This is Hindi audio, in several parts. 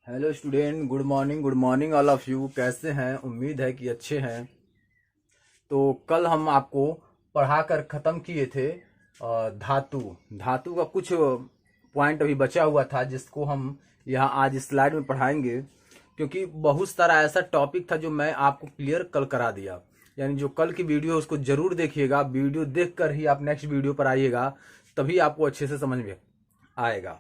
Hello student, good morning all of you. कैसे हैं? उम्मीद है कि अच्छे हैं। तो कल हम आपको पढ़ाकर ख़त्म किए थे धातु। धातु का कुछ पॉइंट अभी बचा हुआ था जिसको हम यहाँ आज इस स्लाइड में पढ़ाएंगे, क्योंकि बहुत सारा ऐसा टॉपिक था जो मैं आपको क्लियर कल करा दिया। यानी जो कल की वीडियो है उसको जरूर देखिएगा। वीडियो देखकर ही आप नेक्स्ट वीडियो पर आइएगा, तभी आपको अच्छे से समझ में आएगा।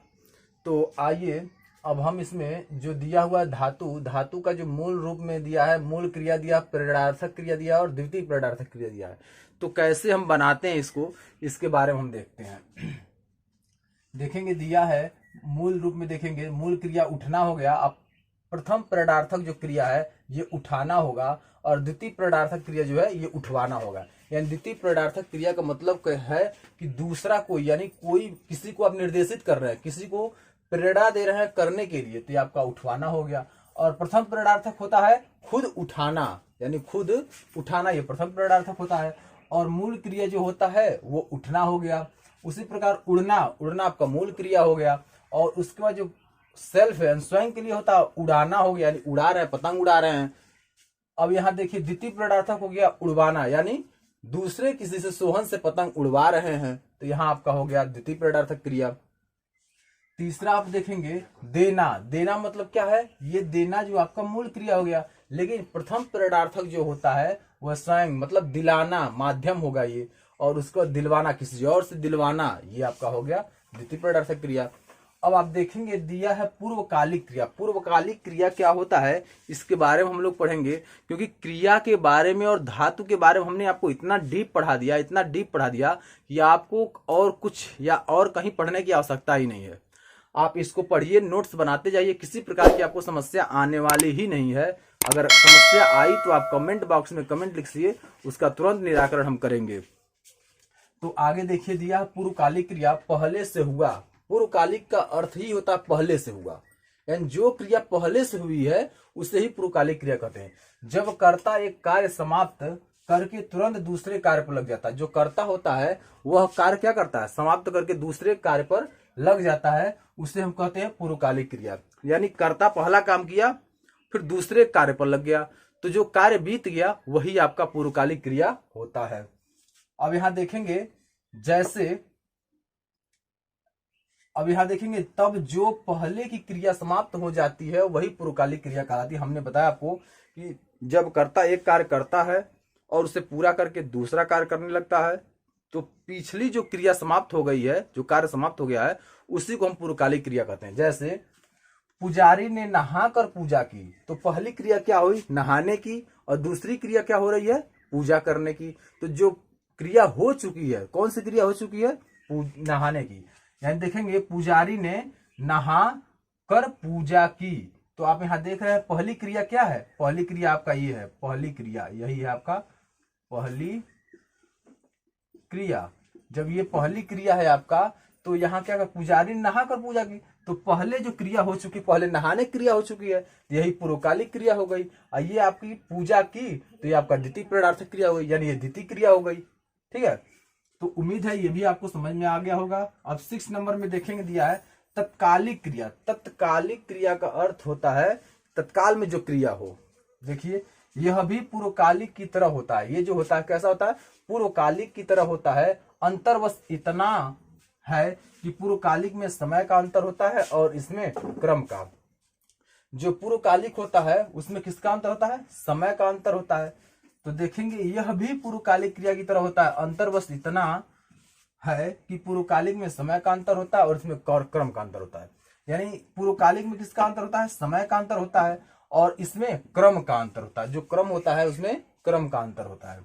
तो आइए, अब हम इसमें जो दिया हुआ है धातु, धातु का जो मूल रूप में दिया है, मूल क्रिया दिया, प्रेरणार्थक क्रिया दिया और द्वितीय प्रेरणार्थक क्रिया दिया है। तो कैसे हम बनाते हैं इसको, इसके बारे में हम देखते हैं। देखेंगे, दिया है मूल रूप में, देखेंगे मूल क्रिया उठना हो गया। अब प्रथम प्रेरणार्थक जो क्रिया है ये उठाना होगा, और द्वितीय प्रेरणार्थक क्रिया जो है ये उठवाना होगा। यानी द्वितीय प्रेरणार्थक क्रिया का मतलब है कि दूसरा कोई, यानी कोई किसी को आप निर्देशित कर रहे हैं, किसी को प्रेरणा दे रहे हैं करने के लिए, तो ये आपका उठवाना हो गया। और प्रथम प्रेरणार्थक होता है खुद उठाना, यानी खुद उठाना, ये प्रथम प्रेरणार्थक होता है। और मूल क्रिया जो होता है वो उठना हो गया। उसी प्रकार उड़ना, उड़ना आपका मूल क्रिया हो गया। और उसके बाद जो सेल्फ है, स्वयं के लिए होता है, उड़ाना हो गया, यानी उड़ा रहे हैं, पतंग उड़ा रहे हैं। अब यहाँ देखिए द्वितीय प्रेरणार्थक हो गया उड़वाना, यानी दूसरे किसी से सोहन से पतंग उड़वा रहे हैं, तो यहाँ आपका हो गया द्वितीय प्रेरणार्थक क्रिया। तीसरा आप देखेंगे देना, देना मतलब क्या है, ये देना जो आपका मूल क्रिया हो गया। लेकिन प्रथम प्रेरणार्थक जो होता है वह स्वयं, मतलब दिलाना, माध्यम होगा ये। और उसको दिलवाना, किसी और से दिलवाना, ये आपका हो गया द्वितीय प्रेरणार्थक क्रिया। अब आप देखेंगे दिया है पूर्वकालिक क्रिया। पूर्वकालिक क्रिया क्या होता है इसके बारे में हम लोग पढ़ेंगे, क्योंकि क्रिया के बारे में और धातु के बारे में हमने आपको इतना डीप पढ़ा दिया, इतना डीप पढ़ा दिया कि आपको और कुछ या और कहीं पढ़ने की आवश्यकता ही नहीं है। आप इसको पढ़िए, नोट्स बनाते जाइए, किसी प्रकार की आपको समस्या आने वाली ही नहीं है। अगर समस्या आई तो आप कमेंट बॉक्स में कमेंट लिखिए, उसका तुरंत निराकरण हम करेंगे। तो आगे देखिए, दिया पूर्वकालिक क्रिया पहले से हुआ। पूर्वकालिक का अर्थ ही होता है पहले से हुआ, यानी जो क्रिया पहले से हुई है उसे ही पूर्वकालिक क्रिया कहते हैं। जब कर्ता एक कार्य समाप्त करके तुरंत दूसरे कार्य पर लग जाता है, जो कर्ता होता है वह कार्य क्या करता है, समाप्त करके दूसरे कार्य पर लग जाता है, उसे हम कहते हैं पूर्वकालिक क्रिया। यानी कर्ता पहला काम किया फिर दूसरे कार्य पर लग गया, तो जो कार्य बीत गया वही आपका पूर्वकालिक क्रिया होता है। अब यहां देखेंगे, जैसे अब यहां देखेंगे तब जो पहले की क्रिया समाप्त हो जाती है वही पूर्वकालिक क्रिया कहलाती है। हमने बताया आपको कि जब कर्ता एक कार्य करता है और उसे पूरा करके दूसरा कार्य करने लगता है, तो पिछली जो क्रिया समाप्त हो गई है, जो कार्य समाप्त हो गया है, उसी को हम पूर्वकालिक क्रिया कहते हैं। जैसे पुजारी ने नहाकर पूजा की, तो पहली क्रिया क्या हुई, नहाने की, और दूसरी क्रिया क्या हो रही है, पूजा करने की। तो जो क्रिया हो चुकी है, कौन सी क्रिया हो चुकी है, नहाने की। यानी देखेंगे पुजारी ने नहा कर पूजा की, तो आप यहां देख रहे हैं पहली क्रिया क्या है, पहली क्रिया आपका ये है, पहली क्रिया यही है आपका पहली क्रिया। जब ये पहली क्रिया है आपका, तो यहाँ क्या है, पुजारी ने नहा कर पूजा की, तो पहले जो क्रिया हो चुकी, पहले नहाने क्रिया हो चुकी है, यही पूर्वकालिक क्रिया हो गई। और ये आपकी पूजा की, तो ये आपका द्वितीय प्रेरणार्थक क्रिया हो गई, यानी ये द्वितीय क्रिया हो गई। ठीक है, तो उम्मीद है ये भी आपको समझ में आ गया होगा। अब 6 नंबर में देखेंगे, दिया है तत्कालिक क्रिया। तत्कालिक क्रिया का अर्थ होता है तत्काल में जो क्रिया हो। देखिए यह भी पूर्वकालिक की तरह होता है। ये जो होता है कैसा होता है, पूर्वकालिक की तरह होता है। अंतर बस इतना है कि पूर्वकालिक में समय का अंतर होता है और इसमें क्रम का। जो पूर्वकालिक होता है उसमें किसका अंतर होता है, समय का अंतर होता है। तो देखेंगे यह भी पूर्वकालिक क्रिया की तरह होता है। अंतर बस इतना है कि पूर्वकालिक में समय का अंतर होता है और इसमें क्रम का अंतर होता है। यानी पूर्वकालिक में किसका अंतर होता है, समय का अंतर होता है, और इसमें क्रम का अंतर होता है। जो क्रम होता है उसमें क्रम का अंतर होता है।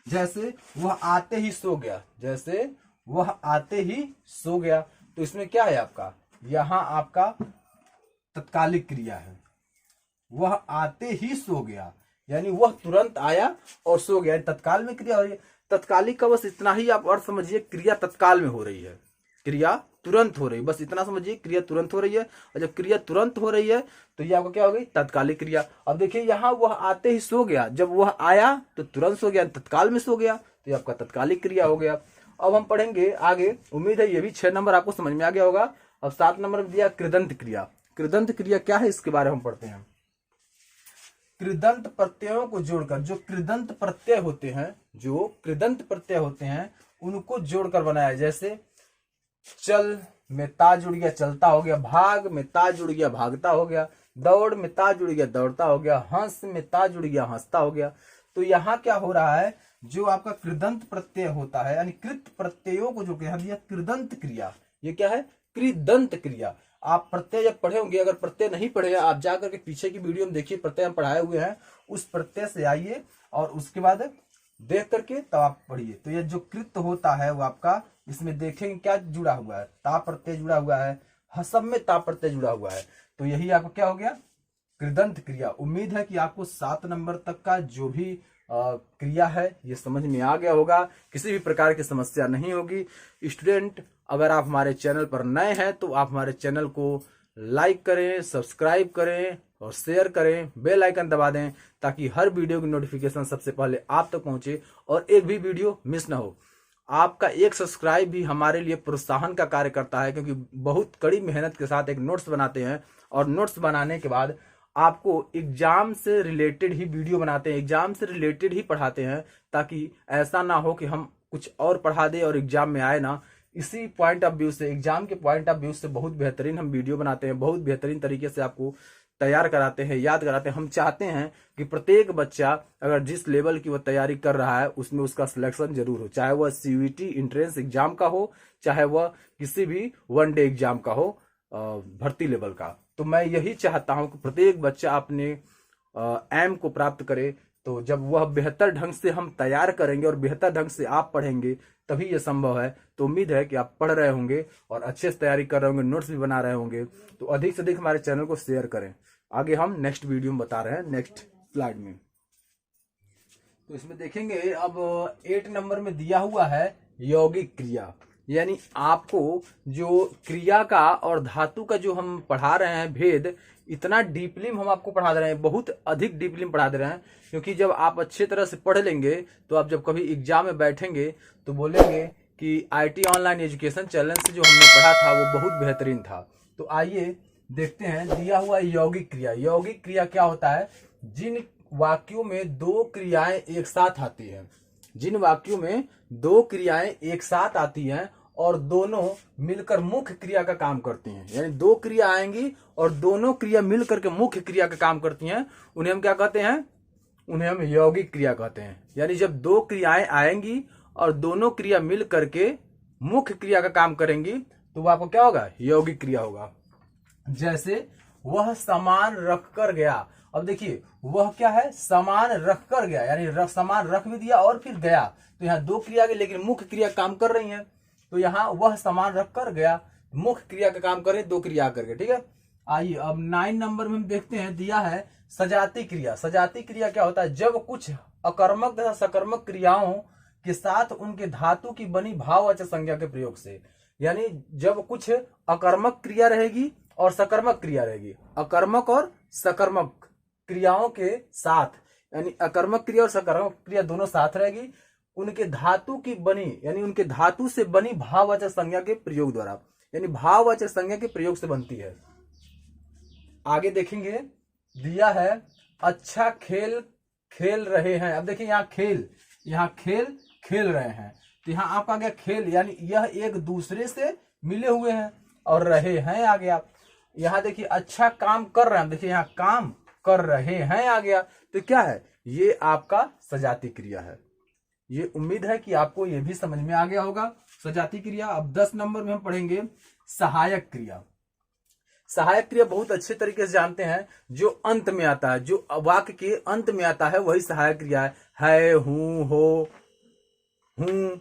जैसे वह आते ही सो गया, जैसे वह आते ही सो गया, तो इसमें क्या है आपका, यहां आपका तत्कालिक क्रिया है। वह आते ही सो गया, यानी वह तुरंत आया और सो गया, तत्काल में क्रिया हो रही है। तत्कालिक का बस इतना ही आप अर्थ समझिए, क्रिया तत्काल में हो रही है, क्रिया तुरंत हो रही है, बस इतना समझिए, क्रिया तुरंत हो रही है। और जब क्रिया तुरंत हो रही है तो ये आपका क्या हो गई, तत्कालिक क्रिया। अब देखिए यहाँ वह आते ही सो गया, जब वह आया तो तुरंत सो गया, तत्काल में सो गया, तो ये आपका तत्कालिक क्रिया हो गया। अब हम पढ़ेंगे आगे, उम्मीद है ये भी 6 नंबर आपको समझ में आ गया होगा। अब 7 नंबर में दिया कृदंत क्रिया। कृदंत क्रिया क्या है इसके बारे में हम पढ़ते हैं। कृदंत प्रत्ययों को जोड़कर, जो कृदंत प्रत्यय होते हैं, जो कृदंत प्रत्यय होते हैं उनको जोड़कर बनाया है। जैसे चल में ता जुड़ गया चलता हो गया, भाग में ता जुड़ गया भागता हो गया, दौड़ में ता जुड़ गया दौड़ता हो गया, हंस में ता जुड़ गया हंसता हो गया। तो यहाँ क्या हो रहा है, जो आपका कृदंत प्रत्यय होता है यानी कृत प्रत्ययों को जो कह दिया कृदंत क्रिया, ये क्या है, कृदंत क्रिया। आप प्रत्यय जब पढ़े होंगे, अगर प्रत्यय नहीं पढ़े आप जाकर के पीछे की वीडियो में देखिए, प्रत्यय हम पढ़ाए हुए हैं, उस प्रत्यय से आइए और उसके बाद देख करके तब आप पढ़िए। तो ये जो कृत होता है वो आपका, इसमें देखेंगे क्या जुड़ा हुआ है, ता प्रत्यय जुड़ा हुआ है, हसब में ता प्रत्यय जुड़ा हुआ है। तो यही आपका क्या हो गया, कृदंत क्रिया। उम्मीद है कि आपको 7 नंबर तक का जो भी क्रिया है ये समझ में आ गया होगा, किसी भी प्रकार की समस्या नहीं होगी। स्टूडेंट, अगर आप हमारे चैनल पर नए हैं तो आप हमारे चैनल को लाइक करें, सब्सक्राइब करें और शेयर करें, बेल आइकन दबा दें ताकि हर वीडियो की नोटिफिकेशन सबसे पहले आप तक पहुंचे और एक भी वीडियो मिस ना हो। आपका एक सब्सक्राइब भी हमारे लिए प्रोत्साहन का कार्य करता है, क्योंकि बहुत कड़ी मेहनत के साथ एक नोट्स बनाते हैं और नोट्स बनाने के बाद आपको एग्जाम से रिलेटेड ही वीडियो बनाते हैं, एग्जाम से रिलेटेड ही पढ़ाते हैं, ताकि ऐसा ना हो कि हम कुछ और पढ़ा दें और एग्जाम में आए ना। इसी पॉइंट ऑफ व्यू से, एग्जाम के पॉइंट ऑफ व्यू से बहुत बेहतरीन हम वीडियो बनाते हैं, बहुत बेहतरीन तरीके से आपको तैयार कराते हैं, याद कराते हैं। हम चाहते हैं कि प्रत्येक बच्चा अगर जिस लेवल की वो तैयारी कर रहा है उसमें उसका सिलेक्शन जरूर हो, चाहे वह सीयूईटी इंट्रेंस एग्जाम का हो, चाहे वह किसी भी वन डे एग्जाम का हो, भर्ती लेवल का। तो मैं यही चाहता हूं कि प्रत्येक बच्चा अपने एम को प्राप्त करे। तो जब वह बेहतर ढंग से हम तैयार करेंगे और बेहतर ढंग से आप पढ़ेंगे तभी यह संभव है। तो उम्मीद है कि आप पढ़ रहे होंगे और अच्छे से तैयारी कर रहे होंगे, नोट्स भी बना रहे होंगे। तो अधिक से अधिक हमारे चैनल को शेयर करें। आगे हम नेक्स्ट वीडियो में बता रहे हैं, नेक्स्ट स्लाइड में। तो इसमें देखेंगे अब 8 नंबर में दिया हुआ है यौगिक क्रिया, यानी आपको जो क्रिया का और धातु का जो हम पढ़ा रहे हैं भेद, इतना डीपली हम आपको पढ़ा रहे हैं, बहुत अधिक डीपली पढ़ा दे रहे हैं। क्योंकि जब आप अच्छे तरह से पढ़ लेंगे तो आप जब कभी एग्जाम में बैठेंगे तो बोलेंगे कि आईटी ऑनलाइन एजुकेशन चैनल से जो हमने पढ़ा था वो बहुत बेहतरीन था। तो आइए देखते हैं, दिया हुआ यौगिक क्रिया। यौगिक क्रिया क्या होता है, जिन वाक्यों में 2 क्रियाएं एक साथ आती हैं, जिन वाक्यों में 2 क्रियाएं एक साथ आती हैं और दोनों मिलकर मुख्य क्रिया का काम करती हैं, यानी 2 क्रिया आएंगी और दोनों क्रिया मिलकर के मुख्य क्रिया का काम करती हैं, उन्हें हम क्या कहते हैं, उन्हें हम यौगिक क्रिया कहते हैं। यानी जब 2 क्रियाएं आएंगी और दोनों क्रिया मिल करके मुख्य क्रिया का काम करेंगी तो वो आपको क्या होगा, यौगिक क्रिया होगा। जैसे वह सामान रख कर गया। अब देखिए वह क्या है, सामान रख कर गया, यानी सामान रख भी दिया और फिर गया। तो यहाँ 2 क्रिया की लेकिन मुख्य क्रिया काम कर रही है। तो यहाँ वह सामान रख कर गया, मुख्य क्रिया का काम करे 2 क्रिया करके, ठीक है। आइए अब 9 नंबर में हम देखते हैं, दिया है सजाती क्रिया। सजाती क्रिया क्या होता है, जब कुछ अकर्मक तथा सकर्मक क्रियाओं के साथ उनके धातु की बनी भाववाचक संज्ञा के प्रयोग से, यानी जब कुछ अकर्मक क्रिया रहेगी और सकर्मक क्रिया रहेगी, अकर्मक और सकर्मक क्रियाओं के साथ, यानी अकर्मक क्रिया और सकर्मक क्रिया दोनों साथ रहेगी, उनके धातु की बनी, यानी उनके धातु से बनी भाववाचक संज्ञा के प्रयोग द्वारा, यानी भाववाचक संज्ञा के प्रयोग से बनती है। आगे देखेंगे, दिया है अच्छा खेल खेल रहे हैं। अब देखिए यहाँ खेल खेल रहे हैं, तो यहाँ आप आ गया खेल, यानी यह एक दूसरे से मिले हुए हैं, और रहे हैं आ गया। यहाँ देखिए अच्छा काम कर रहे हैं, देखिए यहाँ काम कर रहे हैं आ गया। तो क्या है, ये आपका सजाती क्रिया है। ये उम्मीद है कि आपको ये भी समझ में आ गया होगा, सजाती क्रिया। अब 10 नंबर में हम पढ़ेंगे सहायक क्रिया। सहायक क्रिया बहुत अच्छे तरीके से जानते हैं, जो अंत में आता है, जो वाक्य के अंत में आता है वही सहायक क्रिया है, हूं, हो, हूं,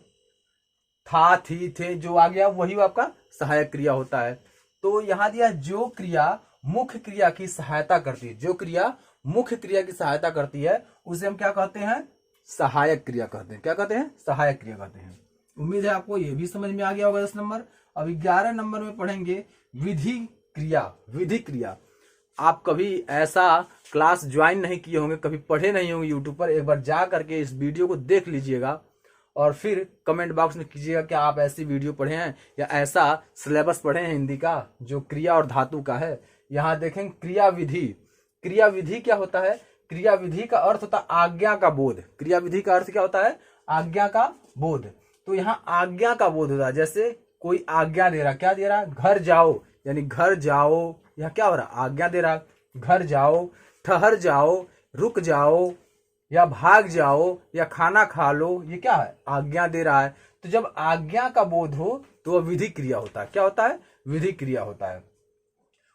था, थी, थे, जो आ गया वही आपका सहायक क्रिया होता है। तो यहां दिया जो क्रिया मुख्य क्रिया की सहायता करती है, जो क्रिया मुख्य क्रिया की सहायता करती है उसे हम क्या कहते हैं, सहायक क्रिया कहते हैं। क्या कहते हैं, सहायक क्रिया कहते हैं। उम्मीद है आपको ये भी समझ में आ गया होगा 10 नंबर। अब 11 नंबर में पढ़ेंगे विधि क्रिया। विधि क्रिया, आप कभी ऐसा क्लास ज्वाइन नहीं किए होंगे, कभी पढ़े नहीं होंगे यूट्यूब पर, एक बार जा करके इस वीडियो को देख लीजिएगा और फिर कमेंट बॉक्स में कीजिएगा कि आप ऐसी वीडियो पढ़े हैं या ऐसा सिलेबस पढ़े हैं हिंदी का जो क्रिया और धातु का है। यहाँ देखेंगे क्रियाविधि। क्रियाविधि क्या होता है? क्रियाविधि का अर्थ होता है आज्ञा का बोध। क्रियाविधि का अर्थ क्या होता है? आज्ञा का बोध। तो यहाँ आज्ञा का बोध होता है, जैसे कोई आज्ञा दे रहा, क्या दे रहा? घर जाओ, यानी घर जाओ, यह क्या हो रहा? आज्ञा दे रहा। घर जाओ, ठहर जाओ, रुक जाओ, या भाग जाओ, या खाना खा लो, ये क्या है? आज्ञा दे रहा है। तो जब आज्ञा का बोध हो तो वह विधि क्रिया होता है। क्या होता है? विधि क्रिया होता है।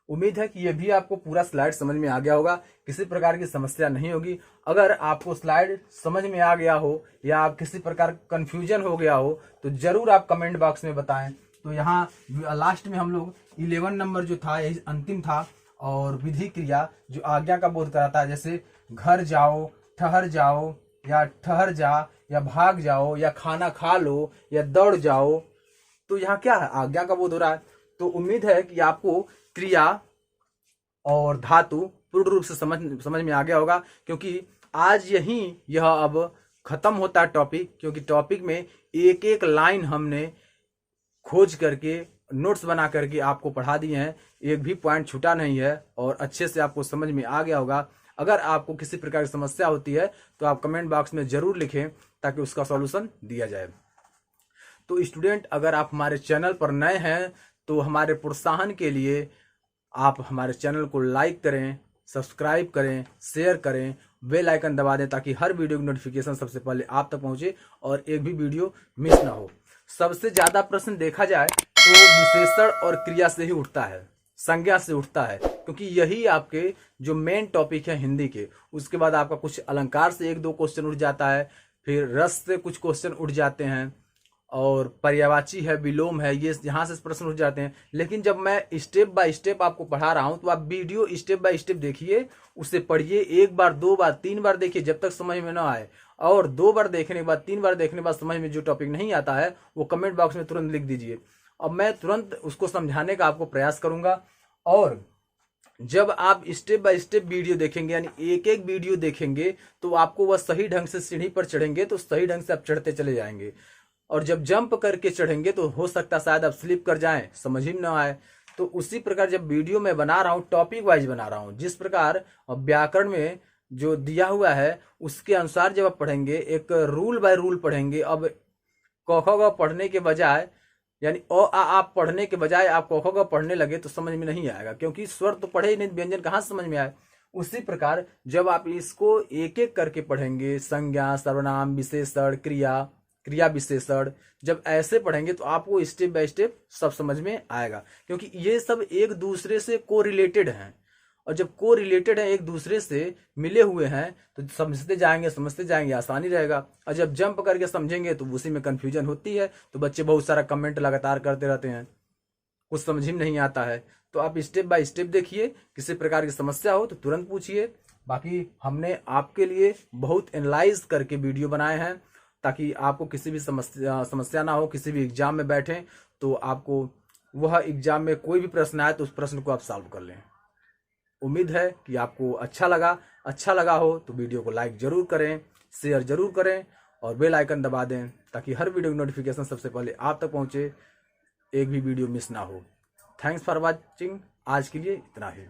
उम्मीद है कि यह भी आपको पूरा स्लाइड समझ में आ गया होगा, किसी प्रकार की समस्या नहीं होगी। अगर आपको स्लाइड समझ में आ गया हो या आप किसी प्रकार कंफ्यूजन हो गया हो तो जरूर आप कमेंट बॉक्स में बताएं। तो यहाँ लास्ट में हम लोग 11 नंबर जो था यही अंतिम था, और विधि क्रिया जो आज्ञा का बोध कराता है, जैसे घर जाओ, ठहर जाओ, या ठहर जा, या भाग जाओ, या खाना खा लो, या दौड़ जाओ, तो यहाँ क्या है? आज्ञा का बोध हो रहा है। तो उम्मीद है कि आपको क्रिया और धातु पूर्ण रूप से समझ में आ गया होगा, क्योंकि आज यह अब खत्म होता है टॉपिक, क्योंकि टॉपिक में एक एक लाइन हमने खोज करके नोट्स बना करके आपको पढ़ा दिए हैं, एक भी पॉइंट छूटा नहीं है और अच्छे से आपको समझ में आ गया होगा। अगर आपको किसी प्रकार की समस्या होती है तो आप कमेंट बॉक्स में जरूर लिखें ताकि उसका सॉल्यूशन दिया जाए। तो स्टूडेंट, अगर आप हमारे चैनल पर नए हैं तो हमारे प्रोत्साहन के लिए आप हमारे चैनल को लाइक करें, सब्सक्राइब करें, शेयर करें, बेल आइकन दबा दें ताकि हर वीडियो की नोटिफिकेशन सबसे पहले आप तक पहुंचे और एक भी वीडियो मिस ना हो। सबसे ज्यादा प्रश्न देखा जाए तो विशेषण और क्रिया से ही उठता है, संज्ञा से उठता है, क्योंकि यही आपके जो मेन टॉपिक है हिंदी के। उसके बाद आपका कुछ अलंकार से एक दो क्वेश्चन उठ जाता है, फिर रस से कुछ क्वेश्चन उठ जाते हैं, और पर्यायवाची है, विलोम है, ये यहाँ से प्रश्न उठ जाते हैं। लेकिन जब मैं स्टेप बाय स्टेप आपको पढ़ा रहा हूँ तो आप वीडियो स्टेप बाय स्टेप देखिए, उसे पढ़िए, एक बार, दो बार, तीन बार देखिए जब तक समझ में ना आए, और दो बार देखने के बाद, तीन बार देखने के बाद समझ में जो टॉपिक नहीं आता है वो कमेंट बॉक्स में तुरंत लिख दीजिए। अब मैं तुरंत उसको समझाने का आपको प्रयास करूंगा। और जब आप स्टेप बाय स्टेप वीडियो देखेंगे, यानी एक एक वीडियो देखेंगे, तो आपको वह सही ढंग से सीढ़ी पर चढ़ेंगे तो सही ढंग से आप चढ़ते चले जाएंगे। और जब जंप करके चढ़ेंगे तो हो सकता है शायद आप स्लिप कर जाएं, समझ ही ना आए। तो उसी प्रकार जब वीडियो में बना रहा हूँ, टॉपिक वाइज बना रहा हूँ, जिस प्रकार व्याकरण में जो दिया हुआ है उसके अनुसार जब आप पढ़ेंगे, एक रूल बाय रूल पढ़ेंगे। अब क ख ग पढ़ने के बजाय, यानी अ आ आप पढ़ने के बजाय आप क ख ग पढ़ने लगे तो समझ में नहीं आएगा, क्योंकि स्वर तो पढ़े ही नहीं, व्यंजन कहाँ से समझ में आए। उसी प्रकार जब आप इसको एक एक करके पढ़ेंगे, संज्ञा, सर्वनाम, विशेषण, क्रिया, क्रिया विशेषण, जब ऐसे पढ़ेंगे तो आपको स्टेप बाय स्टेप सब समझ में आएगा, क्योंकि ये सब एक दूसरे से को रिलेटेड हैं। और जब को रिलेटेड है, एक दूसरे से मिले हुए हैं, तो समझते जाएंगे, आसानी रहेगा। और जब जंप करके समझेंगे तो उसी में कंफ्यूजन होती है, तो बच्चे बहुत सारा कमेंट लगातार करते रहते हैं, कुछ समझ ही नहीं आता है। तो आप स्टेप बाय स्टेप देखिए, किसी प्रकार की समस्या हो तो तुरंत पूछिए। बाकी हमने आपके लिए बहुत एनालाइज करके वीडियो बनाए हैं ताकि आपको किसी भी समस्या ना हो। किसी भी एग्जाम में बैठें तो आपको वह एग्जाम में कोई भी प्रश्न आए तो उस प्रश्न को आप सॉल्व कर लें। उम्मीद है कि आपको अच्छा लगा हो तो वीडियो को लाइक जरूर करें, शेयर जरूर करें और बेल आइकन दबा दें ताकि हर वीडियो की नोटिफिकेशन सबसे पहले आप तक पहुंचे, एक भी वीडियो मिस ना हो। Thanks for watching. आज के लिए इतना ही।